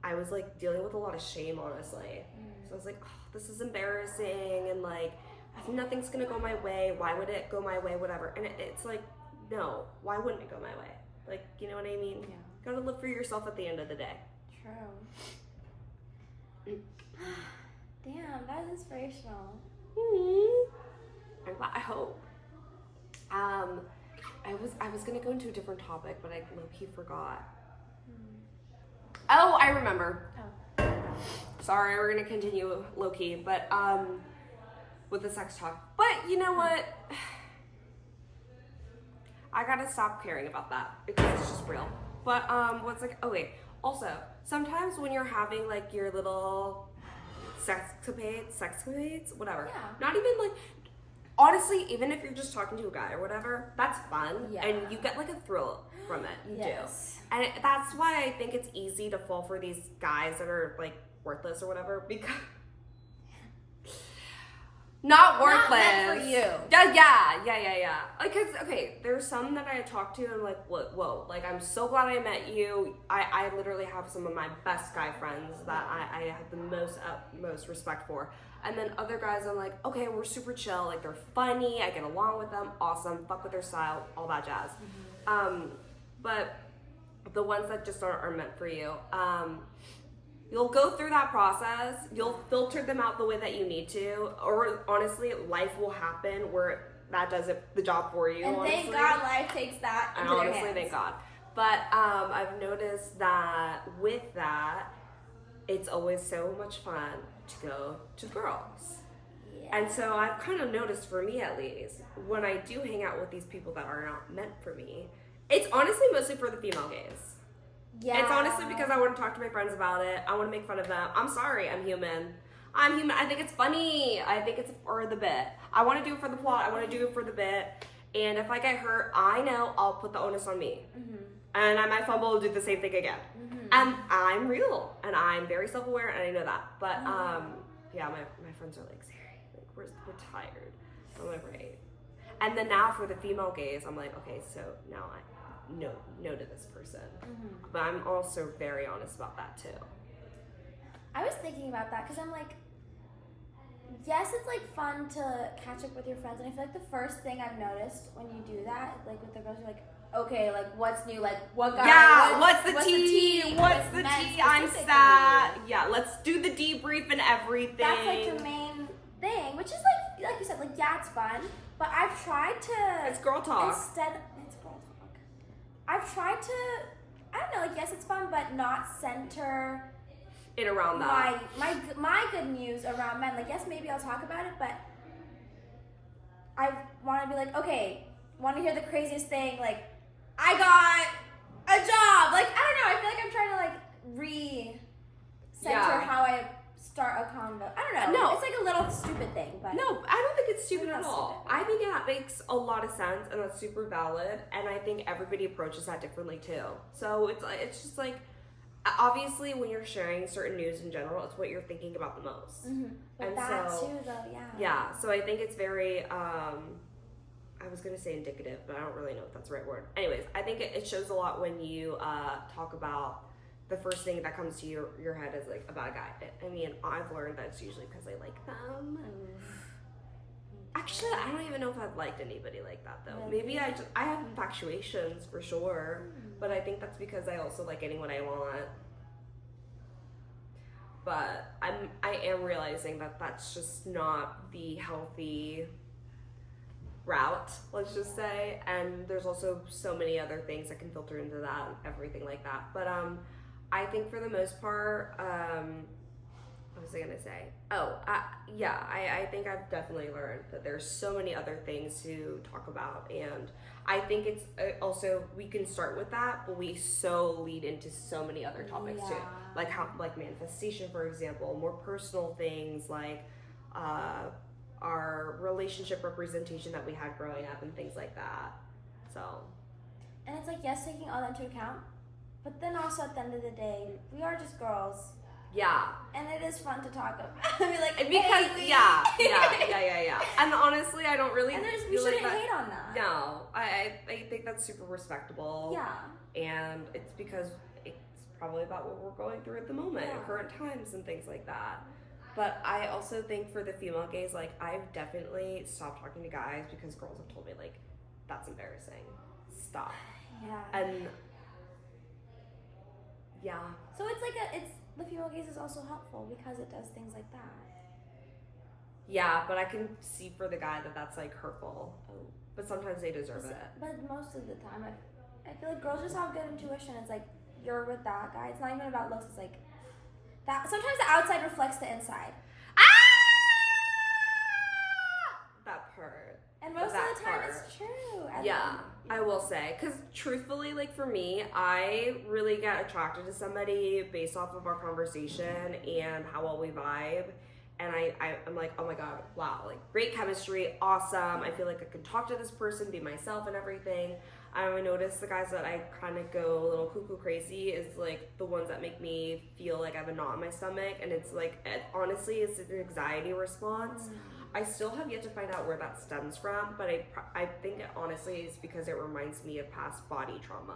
I was like dealing with a lot of shame, honestly. So I was like, oh, this is embarrassing, and like nothing's gonna go my way. Why would it go my way? Whatever. And it's like, no, why wouldn't it go my way? Like, you know what I mean? Yeah. Gotta live for yourself at the end of the day. True. Damn, that is inspirational. Mm-hmm. I hope. I was gonna go into a different topic, but I low-key forgot. Oh, I remember. Oh. Sorry, we're gonna continue low-key, but with the sex talk. But you know what? I gotta stop caring about that because it's just real. But what's like? Oh wait. Also, sometimes when you're having like your little sexcapades, whatever. Yeah. Not even like. Honestly, even if you're just talking to a guy or whatever, that's fun, and you get like a thrill from it. You do, and that's why I think it's easy to fall for these guys that are like worthless or whatever, because not worthless. Not meant for you. Yeah. Because okay, there's some that I talk to and I'm like, whoa, like I'm so glad I met you. I literally have some of my best guy friends that I have the most respect for. And then other guys, I'm like, okay, we're super chill. Like, they're funny. I get along with them. Awesome. Fuck with their style. All that jazz. Mm-hmm. But the ones that just aren't meant for you, you'll go through that process. You'll filter them out the way that you need to. Or, honestly, life will happen where that does the job for you, and honestly. Thank God life takes that into their hands. Thank God. But I've noticed that with that, it's always so much fun to go to girls. Yeah. And so I've kind of noticed, for me at least, when I do hang out with these people that are not meant for me, it's honestly mostly for the female gaze. Yeah. It's honestly because I want to talk to my friends about it. I want to make fun of them. I'm sorry, I'm human. I think it's funny. I think it's for the bit. I want to do it for the plot. I want to do it for the bit. And if I get hurt, I know I'll put the onus on me. Mm-hmm. And I might fumble and do the same thing again. Mm-hmm. And I'm real, and I'm very self-aware, and I know that. But my friends are like, Sari, like we're tired. I'm like, right. And then now for the female gaze, I'm like, okay, so now I no to this person. Mm-hmm. But I'm also very honest about that too. I was thinking about that because I'm like, yes, it's like fun to catch up with your friends, and I feel like the first thing I've noticed when you do that, like with the girls, you're like, okay, like what's new? Like what guy? Yeah, what's the tea? What's the tea? I'm sad. Yeah, let's do the debrief and everything. That's like the main thing, which is like you said, like yeah, it's fun. But I've tried to. It's girl talk. It's girl talk. I've tried to. I don't know. Like yes, it's fun, but not center it around that. My good news around men. Like yes, maybe I'll talk about it, but I want to be like, okay, want to hear the craziest thing? Like I got a job. Like I don't know. I feel like I'm trying to like re-center how I start a convo. I don't know. No, it's like a little stupid thing, but no, I don't think it's stupid at all. I makes a lot of sense, and that's super valid. And I think everybody approaches that differently too. So it's just like, obviously, when you're sharing certain news in general, it's what you're thinking about the most. But And that so- too, though, yeah. Yeah. So I think it's very. I was gonna say indicative, but I don't really know if that's the right word. Anyways, I think it shows a lot when you talk about the first thing that comes to your head is like a bad guy. I mean, I've learned that it's usually because I like them. Actually, I don't even know if I've liked anybody like that though. Really? Maybe I have infatuations for sure, but I think that's because I also like getting what I want. But I am realizing that that's just not the healthy route, let's just say. And there's also so many other things that can filter into that and everything like that. But I think for the most part, what was I gonna say? I think I've definitely learned that there's so many other things to talk about, and I think it's also, we can start with that, but we so lead into so many other topics too, like manifestation, for example, more personal things like our relationship representation that we had growing up and things like that. So, And it's like, yes, taking all that into account, but then also at the end of the day, we are just girls. yeah. And it is fun to talk about. I mean, like, Because hey, yeah. And honestly, I don't really And we feel like shouldn't that. hate on that. No, I think that's super respectable. Yeah. And it's because it's probably about what we're going through at the moment, Yeah. current times and things like that. But I also think for the female gays, like, I've definitely stopped talking to guys because girls have told me, like, that's embarrassing. Stop. Yeah. And yeah. So it's like the female gaze is also helpful because it does things like that. Yeah, but I can see for the guy that that's like hurtful. But sometimes they deserve it. But most of the time, I feel like girls just have good intuition. It's like, you're with that guy. It's not even about looks. It's like that. Sometimes the outside reflects the inside. That part. And most That of the time, part. it's true. Yeah, I will say, because truthfully, like for me, I really get attracted to somebody based off of our conversation and how well we vibe. And I'm like, oh my god, wow, like great chemistry, awesome. I feel like I can talk to this person, be myself and everything. I notice the guys that I kind of go a little cuckoo crazy is like the ones that make me feel like I have a knot in my stomach. And it's like, honestly, it's an anxiety response. I still have yet to find out where that stems from, but I think it honestly is because it reminds me of past body trauma.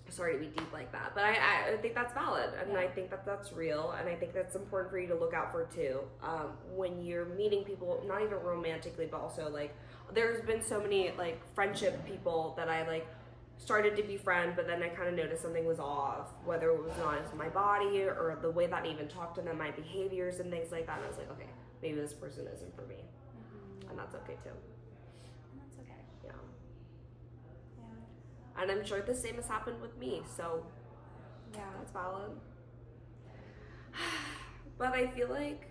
Sorry to be deep like that, but I think that's valid, and I think that that's real, and I think that's important for you to look out for too. When you're meeting people, not even romantically, but also like, there's been so many like friendship people that I like started to befriend, but then I kind of noticed something was off, whether it was not as my body or the way that I even talked to them, my behaviors and things like that. And I was like, okay, maybe this person isn't for me, and that's okay too. That's okay. Yeah. Yeah. And I'm sure the same has happened with me, so Yeah. that's valid. But I feel like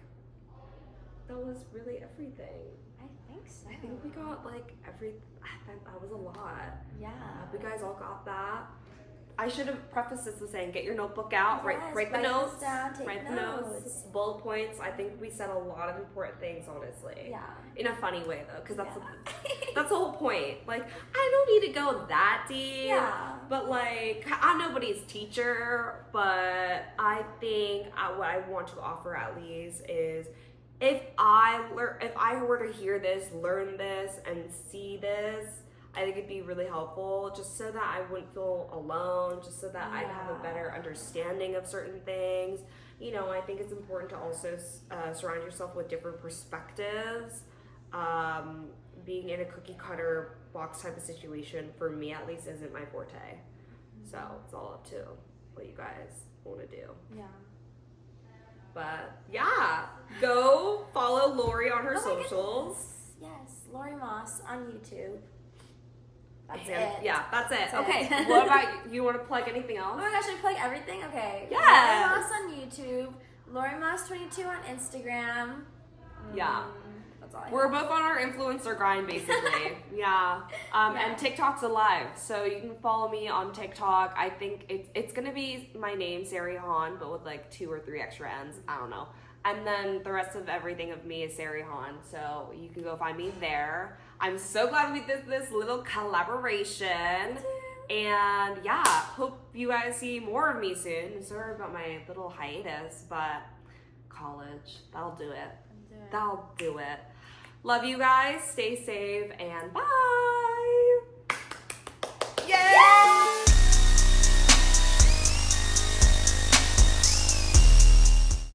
that was really everything. I think so. I think we got like that was a lot. Yeah. You guys all got that. I should have prefaced this with saying, get your notebook out, Yes, write the write notes, this down, take write the notes. notes, bullet points. I think we said a lot of important things, honestly. Yeah. In a funny way though, because that's Yeah. that's the whole point. Like, I don't need to go that deep. Yeah. But like, I'm nobody's teacher, but I think what I want to offer at least is, if I were to hear this, learn this, and see this, I think it'd be really helpful, just so that I wouldn't feel alone, just so that I'd have a better understanding of certain things. You know, I think it's important to also surround yourself with different perspectives. Being in a cookie cutter box type of situation, for me at least, isn't my forte. So it's all up to what you guys want to do. Yeah. But yeah, go follow Lori on her Oh my socials. goodness. Yes, Lori Moss on YouTube. That's And- it. Yeah, that's it. That's Okay, it. what about you? You want to plug anything Oh else? my gosh, I plug everything? Okay. Yes. Lori Moss on YouTube. Lori Moss 22 on Instagram. Yeah. That's all I We're have. both on our influencer grind, basically. Yeah. And TikTok's alive, so you can follow me on TikTok. I think it's gonna be my name, Sari Han, but with like 2 or 3 extra N's. I don't know. And then the rest of everything of me is Sari Han. So you can go find me there. I'm so glad we did this little collaboration. And yeah, hope you guys see more of me soon. Sorry about my little hiatus, but college, that'll do it. That'll do it. Love you guys. Stay safe and bye. Yay!